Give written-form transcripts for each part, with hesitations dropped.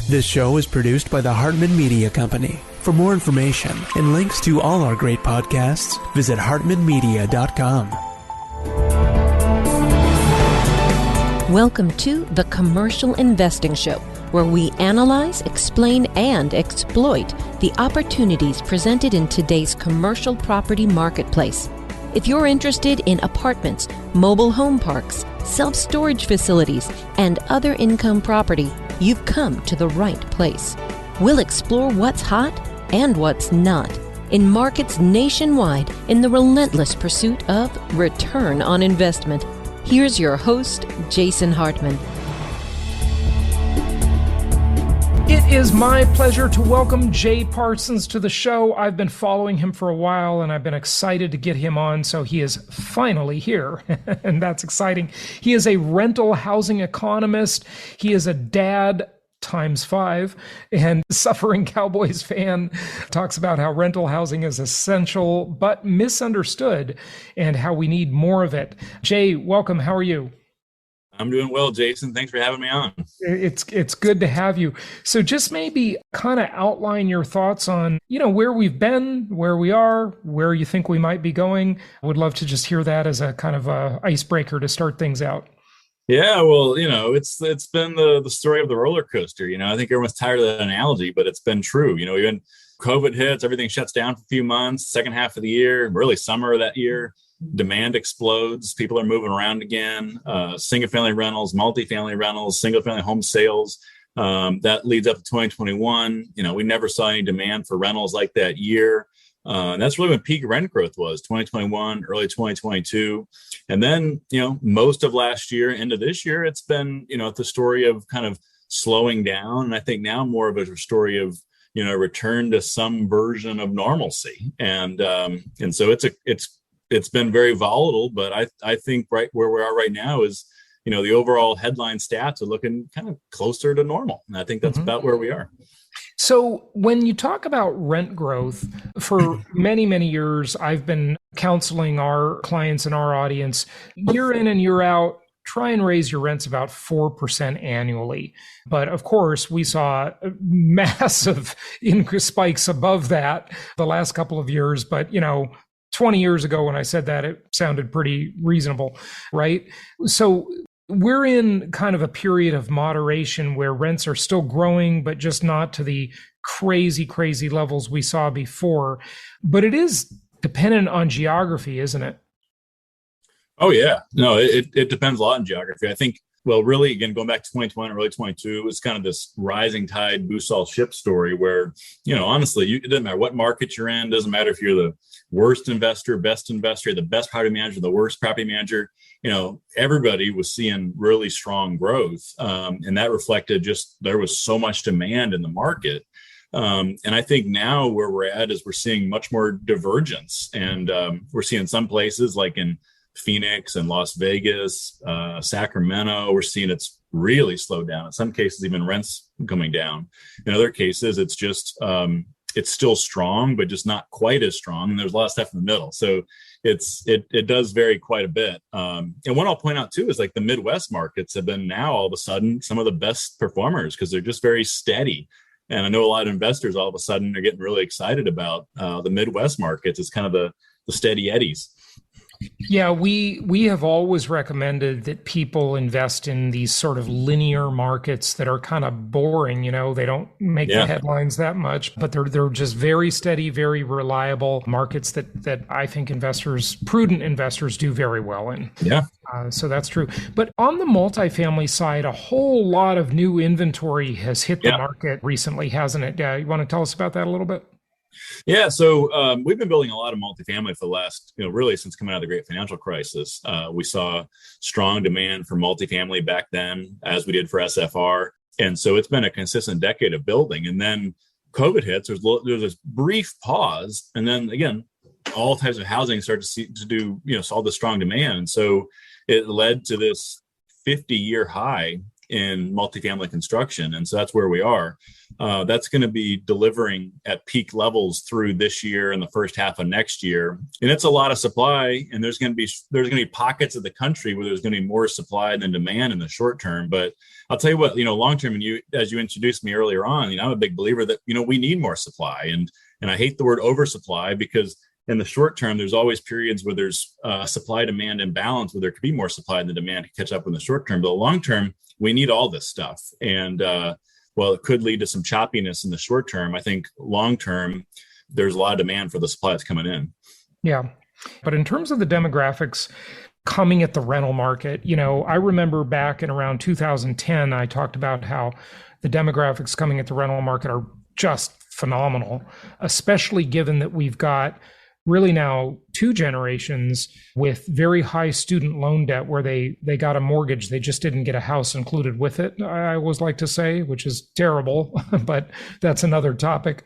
This show is produced by the Hartman Media Company. For more information and links to all our great podcasts, visit hartmanmedia.com. Welcome to The Commercial Investing Show, where we analyze, explain, and exploit the opportunities presented in today's commercial property marketplace. If you're interested in apartments, mobile home parks, self-storage facilities, and other income property, you've come to the right place. We'll explore what's hot and what's not in markets nationwide in the relentless pursuit of return on investment. Here's your host, Jason Hartman. It is my pleasure to welcome Jay Parsons to the show. I've been following him for a while, and I've been excited to get him on, so he is finally here, and that's exciting. He is a rental housing economist. He is a dad ×5 and suffering Cowboys fan. Talks about how rental housing is essential but misunderstood and how we need more of it. Jay, welcome. How are you? I'm doing well, Jason. Thanks for having me on. It's good to have you. So just maybe kind of outline your thoughts on, where we've been, where we are, where you think we might be going. I would love to just hear that as a kind of a icebreaker to start things out. Yeah, well, it's been the story of the roller coaster. I think everyone's tired of that analogy, but it's been true. Even COVID hits, everything shuts down for a few months, second half of the year, really summer of that year. Demand explodes. People are moving around again. Single-family rentals, multifamily rentals, single-family home sales. That leads up to 2021. We never saw any demand for rentals like that year. And that's really when peak rent growth was, 2021, early 2022. And then, most of last year into this year, it's been, the story of kind of slowing down. And I think now more of a story of, return to some version of normalcy. And so it's been very volatile, but I think right where we are right now is, the overall headline stats are looking kind of closer to normal. And I think that's about where we are. So when you talk about rent growth, for many, many years, I've been counseling our clients and our audience year in and year out, try and raise your rents about 4% annually. But of course, we saw massive spikes above that the last couple of years. But, 20 years ago when I said that, it sounded pretty reasonable, right? So we're in kind of a period of moderation where rents are still growing, but just not to the crazy, crazy levels we saw before. But it is dependent on geography, isn't it? Oh, yeah. No, it depends a lot on geography. I think, well, really, again, going back to 2020, early 22, it was kind of this rising tide boosts all ships story where, honestly, it doesn't matter what market you're in. It doesn't matter if you're the worst investor, best investor, the best property manager, the worst property manager. Everybody was seeing really strong growth. And that reflected just there was so much demand in the market. And I think now where we're at is we're seeing much more divergence. And we're seeing some places like in Phoenix and Las Vegas, Sacramento, we're seeing it's really slowed down. In some cases, even rents coming down. In other cases, it's just it's still strong, but just not quite as strong. And there's a lot of stuff in the middle. So it does vary quite a bit. And what I'll point out too is like the Midwest markets have been now all of a sudden some of the best performers because they're just very steady. And I know a lot of investors all of a sudden are getting really excited about the Midwest markets. It's kind of the steady eddies. Yeah, we have always recommended that people invest in these sort of linear markets that are kind of boring. They don't make the headlines that much, but they're just very steady, very reliable markets that I think prudent investors do very well in. Yeah. So that's true. But on the multifamily side, a whole lot of new inventory has hit the market recently, hasn't it? You want to tell us about that a little bit? Yeah, so we've been building a lot of multifamily for the last, really since coming out of the great financial crisis. We saw strong demand for multifamily back then, as we did for SFR. And so it's been a consistent decade of building. And then COVID hits, there's this brief pause. And then again, all types of housing start to do, all the strong demand. And so it led to this 50-year high in multifamily construction. And so that's where we are. that's going to be delivering at peak levels through this year and the first half of next year. And it's a lot of supply. And there's going to be pockets of the country where there's going to be more supply than demand in the short term. But I'll tell you what, long term, and as you introduced me earlier on, I'm a big believer that, we need more supply. And I hate the word oversupply, because in the short term, there's always periods where there's supply demand imbalance, where there could be more supply than demand to catch up in the short term. But long term, we need all this stuff. And while it could lead to some choppiness in the short term, I think long term, there's a lot of demand for the supply that's coming in. Yeah. But in terms of the demographics coming at the rental market, I remember back in around 2010, I talked about how the demographics coming at the rental market are just phenomenal, especially given that we've got really now 2 generations with very high student loan debt where they got a mortgage. They just didn't get a house included with it, I always like to say, which is terrible, but that's another topic.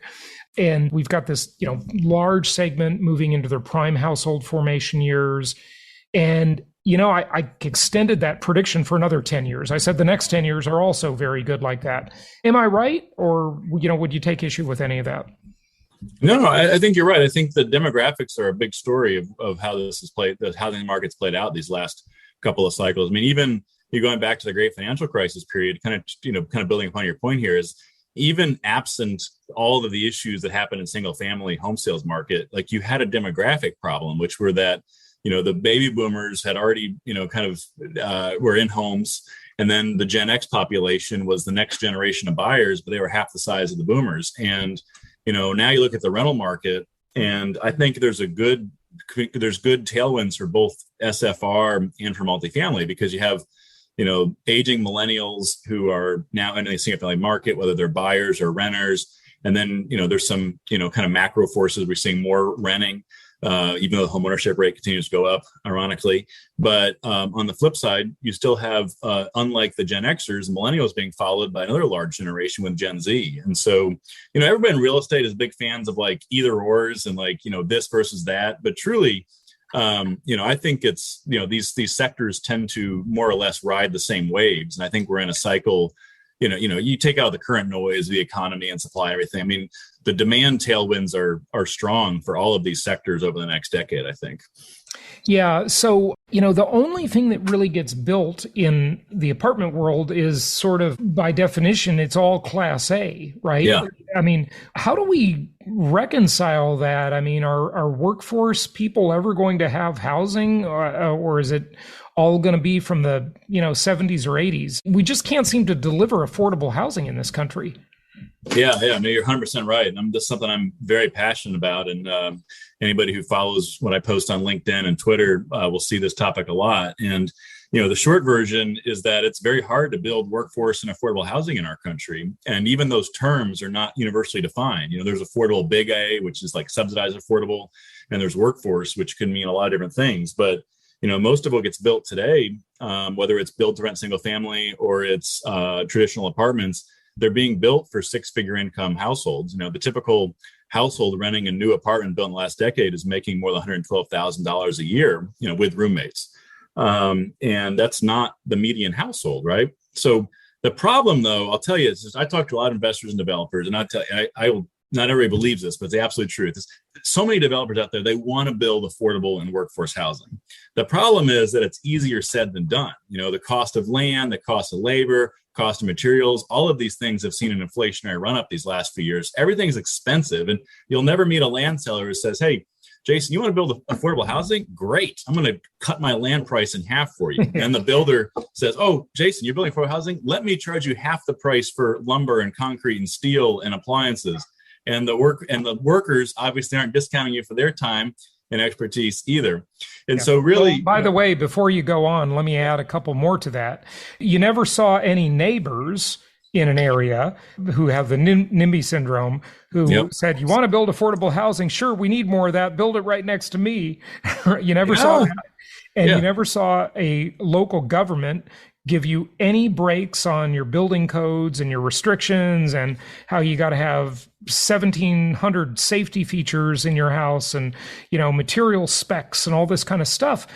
And we've got this, large segment moving into their prime household formation years. And, I extended that prediction for another 10 years. I said the next 10 years are also very good like that. Am I right? Or, would you take issue with any of that? No, I think you're right. I think the demographics are a big story of how this is played, the housing market's played out these last couple of cycles. I mean, even you're going back to the great financial crisis period, kind of building upon your point here, is even absent all of the issues that happened in single family home sales market, like you had a demographic problem, which were that, the baby boomers had already, were in homes. And then the Gen X population was the next generation of buyers, but they were half the size of the boomers. And now you look at the rental market, and I think there's good tailwinds for both SFR and for multifamily, because you have, aging millennials who are now in the single family market, whether they're buyers or renters. And then, there's some, kind of macro forces. We're seeing more renting, even though the homeownership rate continues to go up, ironically. But on the flip side, you still have, unlike the Gen Xers, millennials being followed by another large generation with Gen Z. And so, everybody in real estate is big fans of like either ors and like, this versus that. But truly, I think it's, these sectors tend to more or less ride the same waves. And I think we're in a cycle, you take out the current noise, the economy and supply, everything. I mean, the demand tailwinds are strong for all of these sectors over the next decade, I think. Yeah. So, the only thing that really gets built in the apartment world is sort of, by definition, it's all Class A, right? Yeah. I mean, how do we reconcile that? I mean, are workforce people ever going to have housing, or is it all going to be from the 70s or 80s? We just can't seem to deliver affordable housing in this country. Yeah, no, you're 100% right. And this is something I'm very passionate about. And anybody who follows what I post on LinkedIn and Twitter will see this topic a lot. And, the short version is that it's very hard to build workforce and affordable housing in our country. And even those terms are not universally defined. There's affordable big A, which is like subsidized affordable, and there's workforce, which can mean a lot of different things. But most of what gets built today, whether it's built to rent single family or it's traditional apartments, they're being built for 6-figure income households. The typical household renting a new apartment built in the last decade is making more than $112,000 a year, with roommates. And that's not the median household, right? So the problem, though, I'll tell you, is I talk to a lot of investors and developers, and I will. Not everybody believes this, but it's the absolute truth. So many developers out there, they want to build affordable and workforce housing. The problem is that it's easier said than done. The cost of land, the cost of labor, cost of materials, all of these things have seen an inflationary run up these last few years. Everything's expensive, and you'll never meet a land seller who says, "Hey, Jason, you want to build affordable housing? Great. I'm going to cut my land price in half for you." And the builder says, "Oh, Jason, you're building affordable housing? Let me charge you half the price for lumber and concrete and steel and appliances." And the workers obviously aren't discounting you for their time and expertise either. And so really... Well, by the way, before you go on, let me add a couple more to that. You never saw any neighbors in an area who have the NIMBY syndrome who said, "You want to build affordable housing? Sure, we need more of that. Build it right next to me." You never saw that. And you never saw a local government give you any breaks on your building codes and your restrictions and how you got to have 1,700 safety features in your house and, material specs and all this kind of stuff.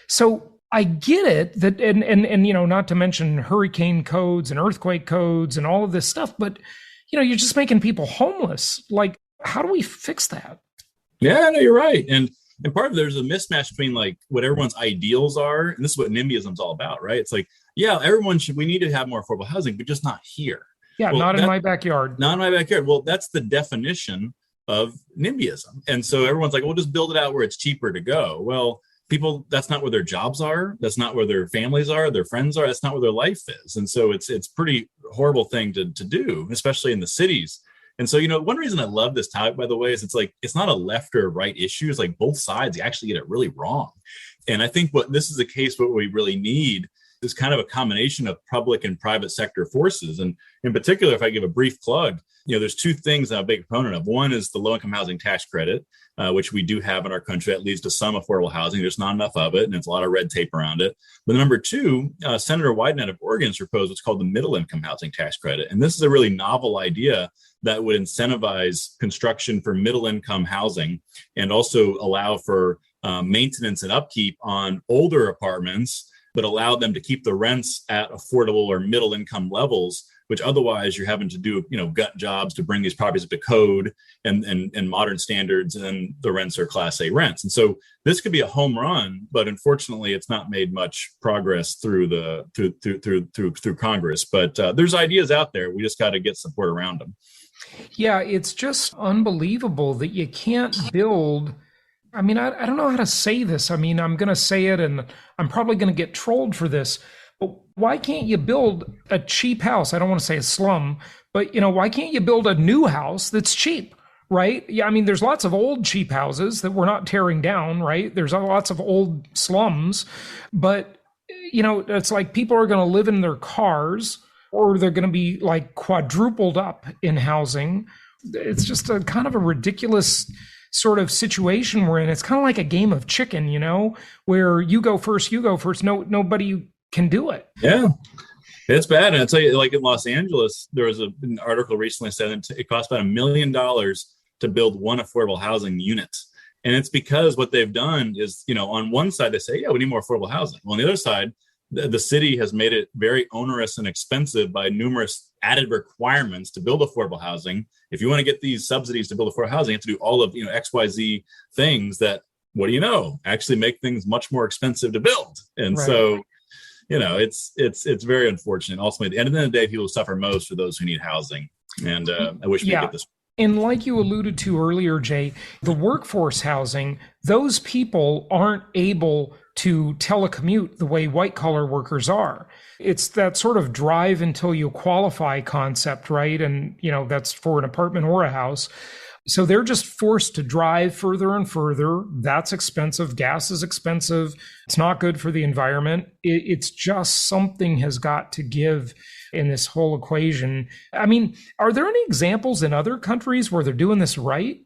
So I get it that, and not to mention hurricane codes and earthquake codes and all of this stuff, but, you're just making people homeless. Like, how do we fix that? Yeah, no, you're right. And part of there's a mismatch between like what everyone's ideals are, and this is what NIMBYism is all about, right? It's like, yeah, we need to have more affordable housing, but just not here. Yeah, well, not in my backyard. Not in my backyard. Well, that's the definition of NIMBYism. And so everyone's like, well, just build it out where it's cheaper to go. Well, people, that's not where their jobs are. That's not where their families are, their friends are. That's not where their life is. And so it's pretty horrible thing to do, especially in the cities. And so, one reason I love this topic, by the way, is it's not a left or right issue. It's like both sides actually get it really wrong. And I think this is the case, what we really need is kind of a combination of public and private sector forces. And in particular, if I give a brief plug, there's two things I'm a big proponent of. One is the low-income housing tax credit, which we do have in our country. That leads to some affordable housing. There's not enough of it, and it's a lot of red tape around it. But number two, Senator Wyden of Oregon has proposed what's called the middle-income housing tax credit. And this is a really novel idea that would incentivize construction for middle-income housing and also allow for maintenance and upkeep on older apartments, but allow them to keep the rents at affordable or middle income levels, which otherwise you're having to do, gut jobs to bring these properties up to code and modern standards, and the rents are Class A rents. And so this could be a home run, but unfortunately, it's not made much progress through Congress. But there's ideas out there. We just got to get support around them. Yeah, it's just unbelievable that you can't build. I mean, I don't know how to say this. I mean, I'm going to say it and I'm probably going to get trolled for this, but why can't you build a cheap house? I don't want to say a slum, but why can't you build a new house that's cheap, right? Yeah, I mean, there's lots of old cheap houses that we're not tearing down, right? There's lots of old slums, but it's like people are going to live in their cars, or they're going to be like quadrupled up in housing. It's just a kind of a ridiculous sort of situation we're in. It's kind of like a game of chicken, where you go first. Nobody can do it. Yeah, it's bad. And I'll tell you, like in Los Angeles, there was an article recently said it costs about $1 million to build one affordable housing unit. And it's because what they've done is, on one side, they say, yeah, we need more affordable housing. Well, on the other side, the city has made it very onerous and expensive by numerous added requirements to build affordable housing. If you want to get these subsidies to build affordable housing, you have to do all of XYZ things that, what do you know, actually make things much more expensive to build. And right. So, it's very unfortunate. Ultimately, at the end of the day, people suffer most for those who need housing. And I wish we could get this. And like you alluded to earlier, Jay, the workforce housing, those people aren't able to telecommute the way white collar workers are. It's that sort of drive until you qualify concept, right? And, that's for an apartment or a house. So they're just forced to drive further and further. That's expensive. Gas is expensive. It's not good for the environment. It's just something has got to give in this whole equation. I mean, are there any examples in other countries where they're doing this right?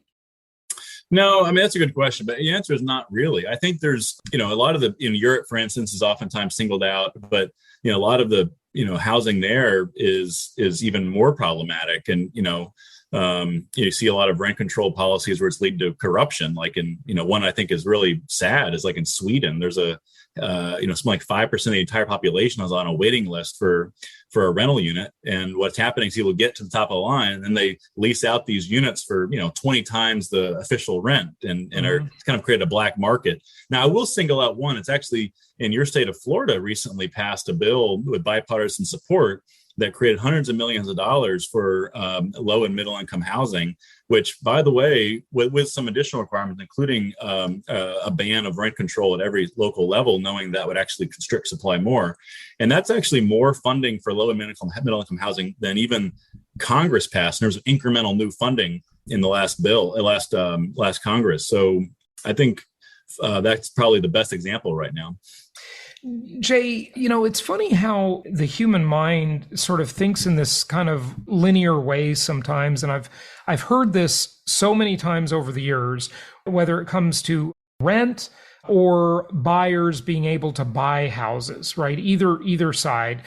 No, I mean, that's a good question, but the answer is not really. I think there's, a lot of in Europe, for instance, is oftentimes singled out, but, a lot of the, housing there is even more problematic. And, you see a lot of rent control policies where it's leading to corruption. Like in, one I think is really sad is like in Sweden, there's something like 5% of the entire population is on a waiting list for a rental unit. And what's happening is people get to the top of the line and then they lease out these units for, 20 times the official rent and are kind of created a black market. Now, I will single out one. It's actually in your state of Florida recently passed a bill with bipartisan support that created hundreds of millions of dollars for low and middle income housing, which, by the way, with some additional requirements, including a ban of rent control at every local level, knowing that would actually constrict supply more. And that's actually more funding for low and middle income housing than even Congress passed. And there's incremental new funding in the last Congress. So I think that's probably the best example right now. Jay, it's funny how the human mind sort of thinks in this kind of linear way sometimes. And I've heard this so many times over the years, whether it comes to rent or buyers being able to buy houses, right? Either side.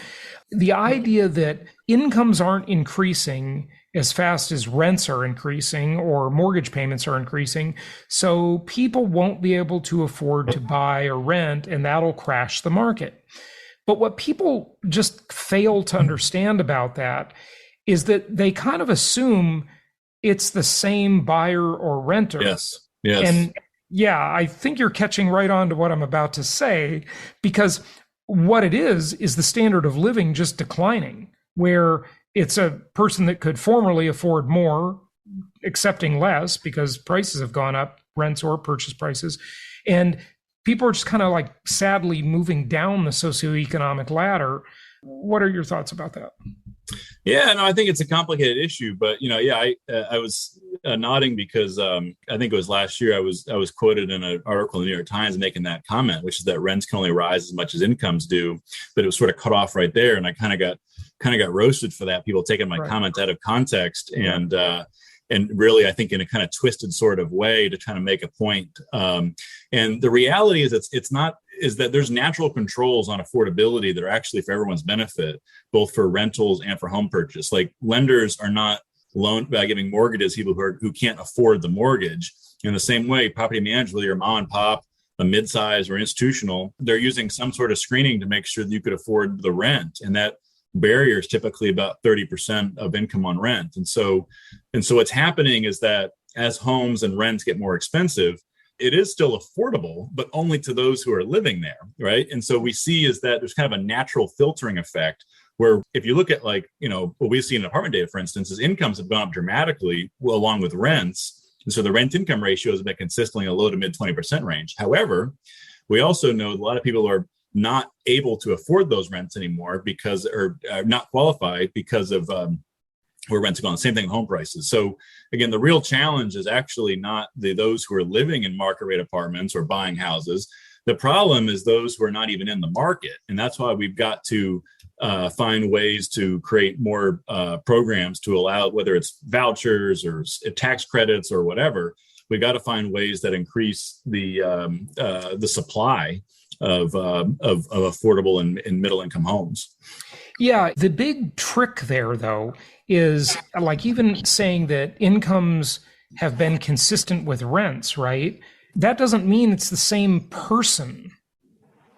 The idea that incomes aren't increasing as fast as rents are increasing or mortgage payments are increasing. So people won't be able to afford to buy or rent, and that'll crash the market. But what people just fail to understand about that is that they kind of assume it's the same buyer or renter. Yes. And yeah, I think you're catching right on to what I'm about to say, because what it is the standard of living just declining, where it's a person that could formerly afford more, accepting less because prices have gone up, rents or purchase prices. And people are just kind of like sadly moving down the socioeconomic ladder. What are your thoughts about that? Yeah, no, I think it's a complicated issue, but I was nodding because I think it was last year I was quoted in an article in the New York Times making that comment, which is that rents can only rise as much as incomes do, but it was sort of cut off right there, and I kind of got roasted for that. People taking my comment out of context, and really, I think in a kind of twisted sort of way to try to make a point. And the reality is is that there's natural controls on affordability that are actually for everyone's benefit, both for rentals and for home purchase. Like lenders are not by giving mortgages to people who can't afford the mortgage. In the same way, property managers, whether you're mom and pop, a mid-size or institutional, they're using some sort of screening to make sure that you could afford the rent. And that barrier is typically about 30% of income on rent. And so what's happening is that as homes and rents get more expensive, it is still affordable, but only to those who are living there, right? And so we see is that there's kind of a natural filtering effect where if you look at what we see in apartment data, for instance, is incomes have gone up dramatically along with rents. And so the rent income ratio has been consistently in a low to mid 20% range. However, we also know a lot of people are not able to afford those rents anymore because or are not qualified because of where rents are going. Same thing with home prices. So again, the real challenge is actually not those who are living in market rate apartments or buying houses. The problem is those who are not even in the market. And that's why we've got to find ways to create more programs to allow, whether it's vouchers or tax credits or whatever, we've got to find ways that increase the supply of affordable and middle income homes. Yeah, the big trick there, though, is like even saying that incomes have been consistent with rents, right? That doesn't mean it's the same person.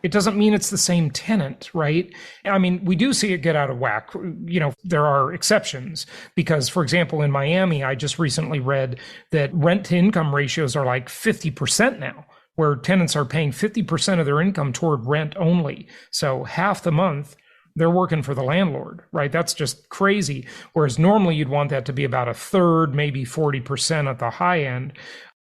It doesn't mean it's the same tenant, right? I mean, we do see it get out of whack. There are exceptions because, for example, in Miami, I just recently read that rent to income ratios are like 50% now, where tenants are paying 50% of their income toward rent only. So half the month, they're working for the landlord, right? That's just crazy. Whereas normally you'd want that to be about a third, maybe 40% at the high end.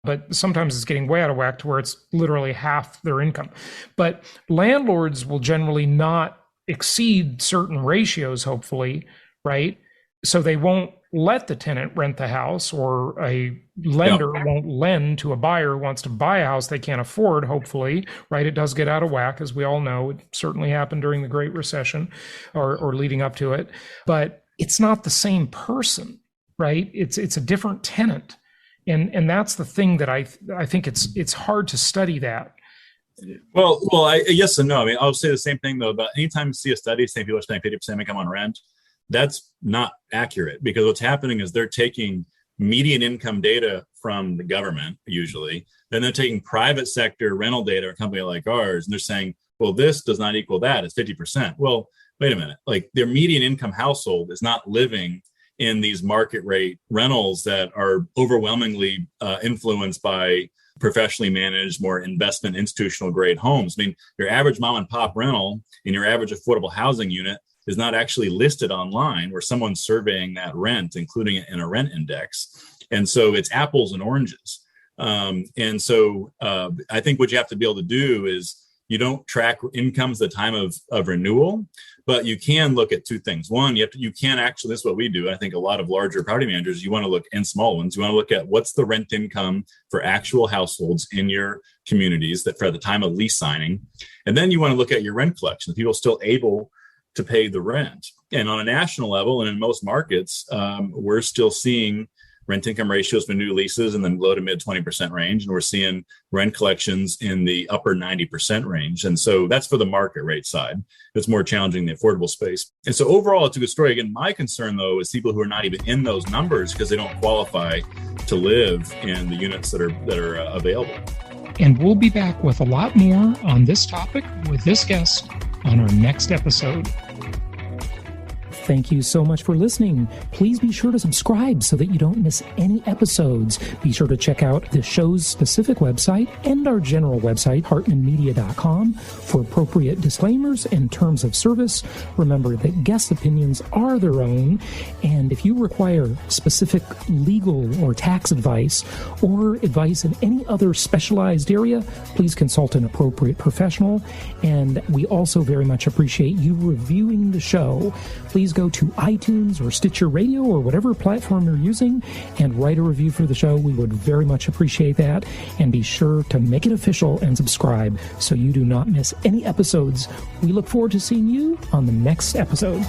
But sometimes it's getting way out of whack to where it's literally half their income. But landlords will generally not exceed certain ratios, hopefully, right? So they won't let the tenant rent the house, or a lender won't lend to a buyer who wants to buy a house they can't afford, hopefully, right? It does get out of whack, as we all know. It certainly happened during the Great Recession or leading up to it. But it's not the same person, right? It's a different tenant. And that's the thing that I think it's hard to study that. Well, yes and no. I mean, I'll say the same thing though. But anytime you see a study saying people are spending 50% income on rent, that's not accurate, because what's happening is they're taking median income data from the government usually, then they're taking private sector rental data, a company like ours, and they're saying, well, this does not equal that. It's 50%. Well, wait a minute. Like their median income household is not living in these market rate rentals that are overwhelmingly influenced by professionally managed, more investment institutional grade homes. I mean, your average mom and pop rental in your average affordable housing unit is not actually listed online where someone's surveying that rent, including it in a rent index. And so it's apples and oranges. And so I think what you have to be able to do is you don't track incomes at the time of renewal, but you can look at two things. One, you can actually, this is what we do. I think a lot of larger property managers, you want to look, and small ones, you want to look at what's the rent income for actual households in your communities that for the time of lease signing. And then you want to look at your rent collection. People still able to pay the rent. And on a national level, and in most markets, we're still seeing rent income ratios for new leases in the low to mid 20% range. And we're seeing rent collections in the upper 90% range. And so that's for the market rate side. It's more challenging in the affordable space. And so overall, it's a good story. Again, my concern though, is people who are not even in those numbers because they don't qualify to live in the units that are available. And we'll be back with a lot more on this topic with this guest on our next episode. Thank you so much for listening. Please be sure to subscribe so that you don't miss any episodes. Be sure to check out the show's specific website and our general website, hartmanmedia.com, for appropriate disclaimers and terms of service. Remember that guest opinions are their own, and if you require specific legal or tax advice or advice in any other specialized area, please consult an appropriate professional. And we also very much appreciate you reviewing the show. Please go to iTunes or Stitcher Radio or whatever platform you're using and write a review for the show. We would very much appreciate that. And be sure to make it official and subscribe so you do not miss any episodes. We look forward to seeing you on the next episode.